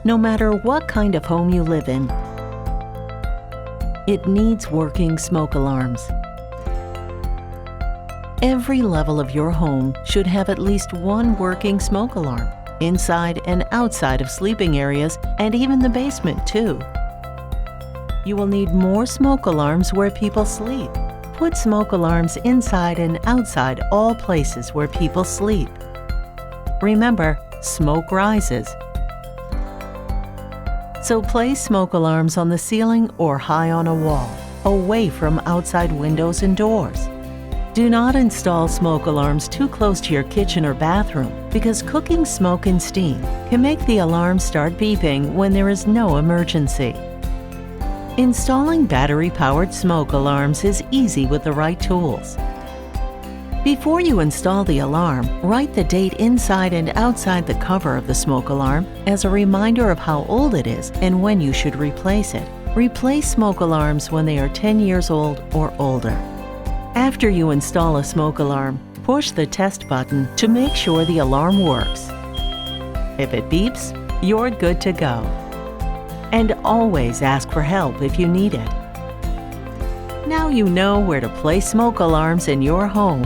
No matter what kind of home you live in, it needs working smoke alarms. Every level of your home should have at least one working smoke alarm, inside and outside of sleeping areas and even the basement too. You will need more smoke alarms where people sleep. Put smoke alarms inside and outside all places where people sleep. Remember, smoke rises. So place smoke alarms on the ceiling or high on a wall, away from outside windows and doors. Do not install smoke alarms too close to your kitchen or bathroom because cooking smoke and steam can make the alarm start beeping when there is no emergency. Installing battery-powered smoke alarms is easy with the right tools. Before you install the alarm, write the date inside and outside the cover of the smoke alarm as a reminder of how old it is and when you should replace it. Replace smoke alarms when they are 10 years old or older. After you install a smoke alarm, push the test button to make sure the alarm works. If it beeps, you're good to go. And always ask for help if you need it. Now you know where to place smoke alarms in your home.